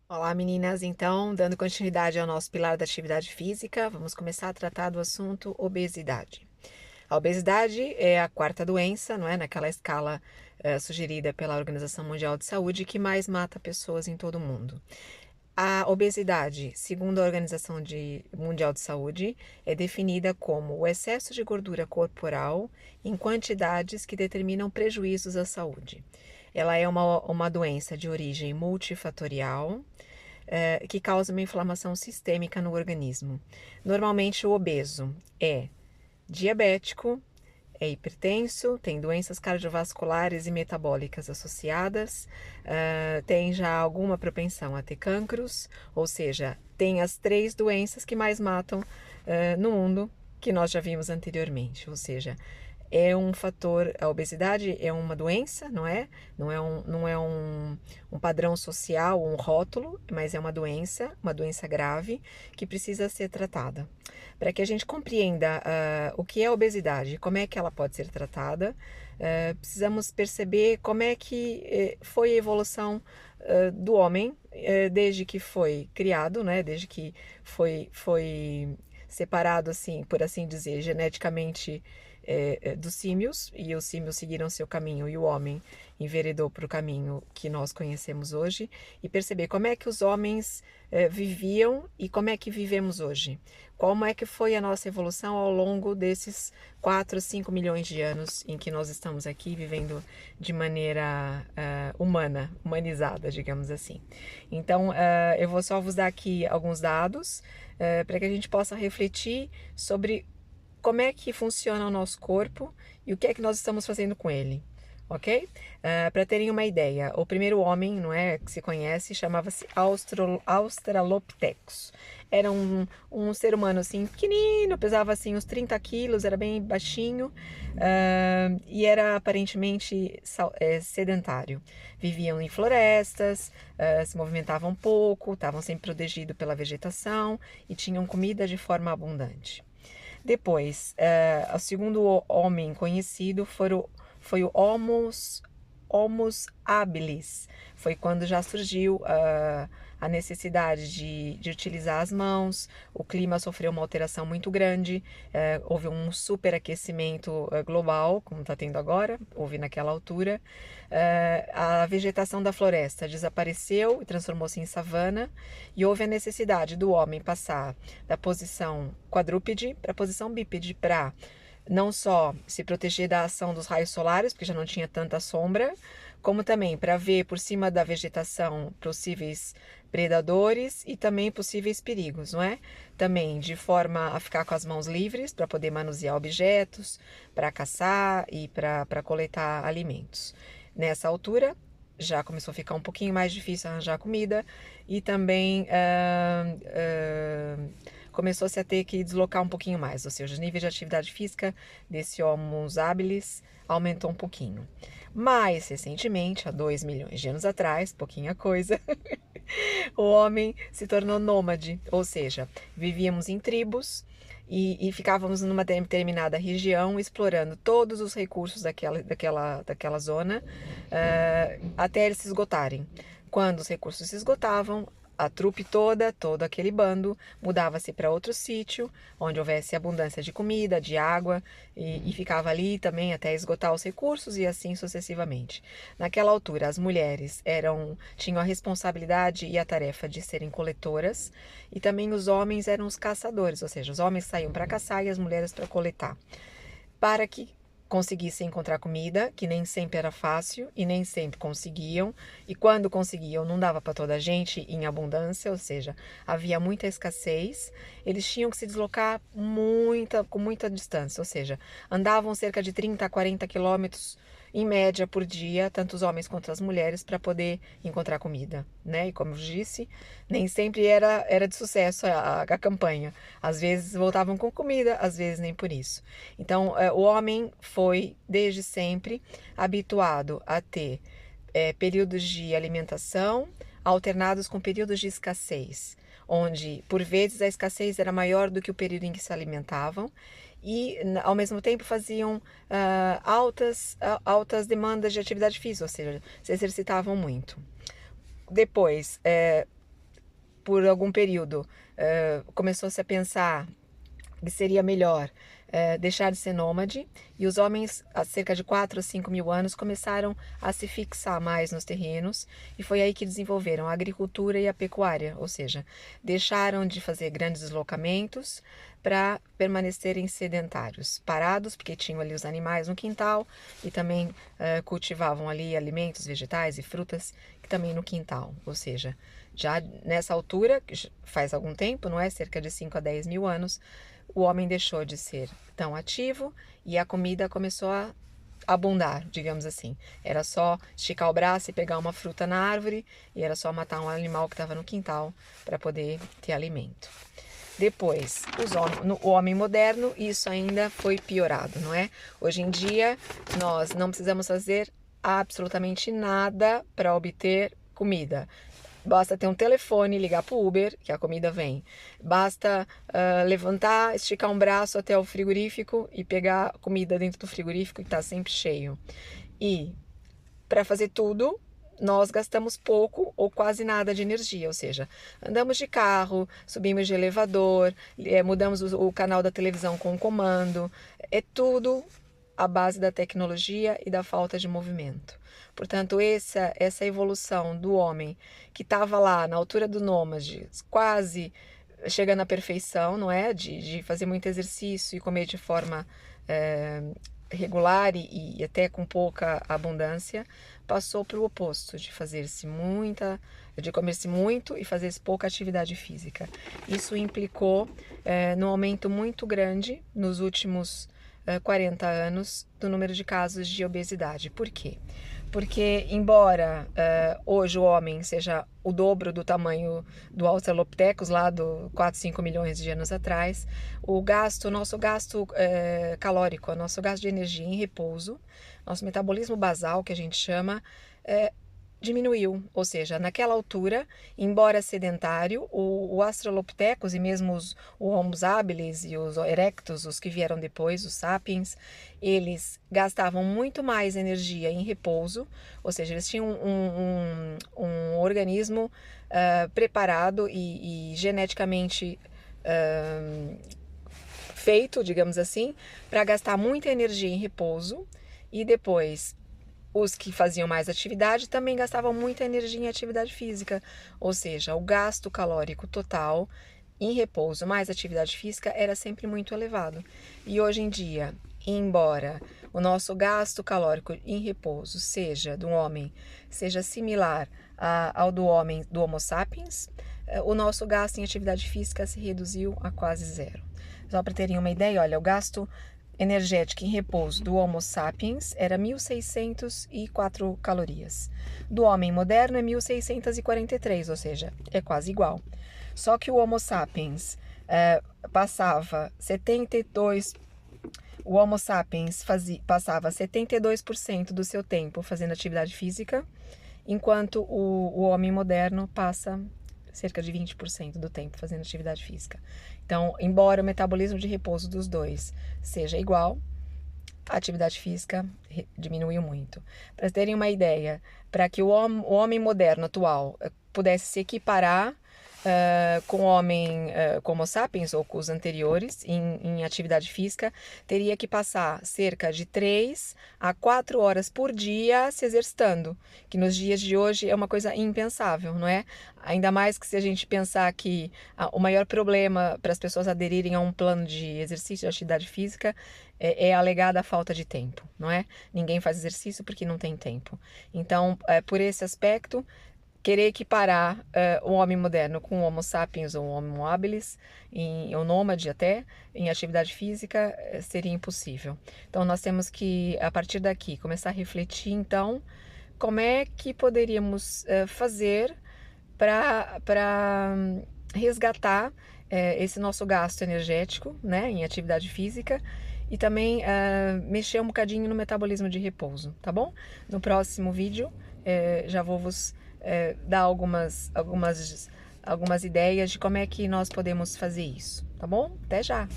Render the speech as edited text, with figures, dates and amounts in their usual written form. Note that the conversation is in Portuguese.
Olá, meninas. Então, dando continuidade ao nosso pilar da atividade física, vamos começar a tratar do assunto obesidade. A obesidade é a quarta doença, não é? Naquela escala sugerida pela Organização Mundial de Saúde, que mais mata pessoas em todo o mundo. A obesidade, segundo a Organização Mundial de Saúde, é definida como o excesso de gordura corporal em quantidades que determinam prejuízos à saúde. Ela é uma doença de origem multifatorial, que causa uma inflamação sistêmica no organismo. Normalmente, o obeso é diabético, é hipertenso, tem doenças cardiovasculares e metabólicas associadas, tem já alguma propensão a ter cancros, ou seja, tem as três doenças que mais matam no mundo, que nós já vimos anteriormente, ou seja, é um fator, a obesidade é uma doença, não é? Não é um padrão social, um rótulo, mas é uma doença grave que precisa ser tratada. Para que a gente compreenda o que é a obesidade, como é que ela pode ser tratada, precisamos perceber como é que foi a evolução do homem desde que foi criado, né? Desde que foi separado, assim, por assim dizer, geneticamente dos símios, e os símios seguiram seu caminho e o homem enveredou para o caminho que nós conhecemos hoje, e perceber como é que os homens viviam e como é que vivemos hoje. Como é que foi a nossa evolução ao longo desses 4, 5 milhões de anos em que nós estamos aqui vivendo de maneira humanizada, digamos assim. Então, eu vou só vos dar aqui alguns dados para que a gente possa refletir sobre como é que funciona o nosso corpo e o que é que nós estamos fazendo com ele, ok? Para terem uma ideia, o primeiro homem, não é, que se conhece, chamava-se Australopithecus. Era um ser humano assim, pequenino, pesava assim uns 30 quilos, era bem baixinho e era aparentemente sedentário. Viviam em florestas, se movimentavam pouco, estavam sempre protegidos pela vegetação e tinham comida de forma abundante. Depois, o segundo homem conhecido foi o Homo habilis. Foi quando já surgiu a necessidade de utilizar as mãos, o clima sofreu uma alteração muito grande, houve um superaquecimento global, como está tendo agora, houve naquela altura. A vegetação da floresta desapareceu e transformou-se em savana, e houve a necessidade do homem passar da posição quadrúpede para a posição bípede, para não só se proteger da ação dos raios solares, porque já não tinha tanta sombra, como também para ver por cima da vegetação possíveis predadores e também possíveis perigos, não é? Também de forma a ficar com as mãos livres para poder manusear objetos, para caçar e para coletar alimentos. Nessa altura, já começou a ficar um pouquinho mais difícil arranjar comida e também começou-se a ter que deslocar um pouquinho mais, ou seja, os níveis de atividade física desse Homo habilis aumentou um pouquinho. Mais recentemente, há 2 milhões de anos atrás, pouquinha coisa, o homem se tornou nômade, ou seja, vivíamos em tribos e ficávamos numa determinada região explorando todos os recursos daquela zona até eles se esgotarem. Quando os recursos se esgotavam, a trupe toda, todo aquele bando, mudava-se para outro sítio, onde houvesse abundância de comida, de água, e ficava ali também até esgotar os recursos e assim sucessivamente. Naquela altura, as mulheres tinham a responsabilidade e a tarefa de serem coletoras, e também os homens eram os caçadores, ou seja, os homens saíam para caçar e as mulheres para coletar. Para que conseguissem encontrar comida, que nem sempre era fácil e nem sempre conseguiam, e quando conseguiam não dava para toda a gente em abundância, ou seja, havia muita escassez, eles tinham que se deslocar com muita distância, ou seja, andavam cerca de 30 a 40 quilômetros em média por dia, tanto os homens quanto as mulheres, para poder encontrar comida, né? E como eu disse, nem sempre era de sucesso a campanha. Às vezes voltavam com comida, às vezes nem por isso. Então, o homem foi, desde sempre, habituado a ter períodos de alimentação alternados com períodos de escassez, onde, por vezes, a escassez era maior do que o período em que se alimentavam, e, ao mesmo tempo, faziam altas demandas de atividade física, ou seja, se exercitavam muito. Depois, por algum período começou-se a pensar que seria melhor deixar de ser nômade, e os homens, há cerca de 4 ou 5 mil anos, começaram a se fixar mais nos terrenos, e foi aí que desenvolveram a agricultura e a pecuária, ou seja, deixaram de fazer grandes deslocamentos para permanecerem sedentários, parados, porque tinham ali os animais no quintal, e também cultivavam ali alimentos, vegetais e frutas, que também no quintal, ou seja, já nessa altura, que faz algum tempo, não é? Cerca de 5 a 10 mil anos, o homem deixou de ser tão ativo e a comida começou a abundar, digamos assim. Era só esticar o braço e pegar uma fruta na árvore, e era só matar um animal que estava no quintal para poder ter alimento. Depois, o homem moderno, isso ainda foi piorado, não é? Hoje em dia, nós não precisamos fazer absolutamente nada para obter comida. Basta ter um telefone, ligar para o Uber, que a comida vem. Basta levantar, esticar um braço até o frigorífico e pegar comida dentro do frigorífico, que está sempre cheio. E para fazer tudo, nós gastamos pouco ou quase nada de energia, ou seja, andamos de carro, subimos de elevador, mudamos o canal da televisão com o comando. É tudo à base da tecnologia e da falta de movimento. Portanto, essa evolução do homem que estava lá na altura do nômade, quase chegando à perfeição, não é? De fazer muito exercício e comer de forma regular e até com pouca abundância, passou para o oposto, de comer-se muito e fazer pouca atividade física. Isso implicou num aumento muito grande nos últimos 40 anos do número de casos de obesidade. Por quê? Porque, embora hoje o homem seja o dobro do tamanho do Australopithecus, lá do 4, 5 milhões de anos atrás, o nosso gasto calórico, o nosso gasto de energia em repouso, nosso metabolismo basal, que a gente chama, diminuiu, ou seja, naquela altura, embora sedentário, o Australopithecus e mesmo o Homo habilis e os erectus, os que vieram depois, os sapiens, eles gastavam muito mais energia em repouso, ou seja, eles tinham um organismo preparado e geneticamente feito, digamos assim, para gastar muita energia em repouso, e depois os que faziam mais atividade também gastavam muita energia em atividade física, ou seja, o gasto calórico total em repouso mais atividade física era sempre muito elevado. E hoje em dia, embora o nosso gasto calórico em repouso do homem seja similar ao do Homo sapiens, o nosso gasto em atividade física se reduziu a quase zero. Só para terem uma ideia, olha, o gasto energética em repouso do Homo sapiens era 1.604 calorias. Do homem moderno é 1.643, ou seja, é quase igual. Só que o Homo sapiens passava 72% do seu tempo fazendo atividade física, enquanto o homem moderno passa cerca de 20% do tempo fazendo atividade física. Então, embora o metabolismo de repouso dos dois seja igual, a atividade física diminuiu muito. Para terem uma ideia, para que o homem moderno atual pudesse se equiparar com o homem Homo sapiens ou com os anteriores em atividade física, teria que passar cerca de 3 a 4 horas por dia se exercitando, que nos dias de hoje é uma coisa impensável, não é? Ainda mais que se a gente pensar que o maior problema para as pessoas aderirem a um plano de exercício de atividade física é alegada a falta de tempo, não é? Ninguém faz exercício porque não tem tempo. Então, por esse aspecto, querer equiparar o homem moderno com o Homo sapiens ou o Homo habilis, ou nômade até, em atividade física, seria impossível. Então, nós temos que, a partir daqui, começar a refletir, então, como é que poderíamos fazer para resgatar esse nosso gasto energético, né, em atividade física, e também mexer um bocadinho no metabolismo de repouso, tá bom? No próximo vídeo, já vou vos dar algumas ideias de como é que nós podemos fazer isso, tá bom? Até já!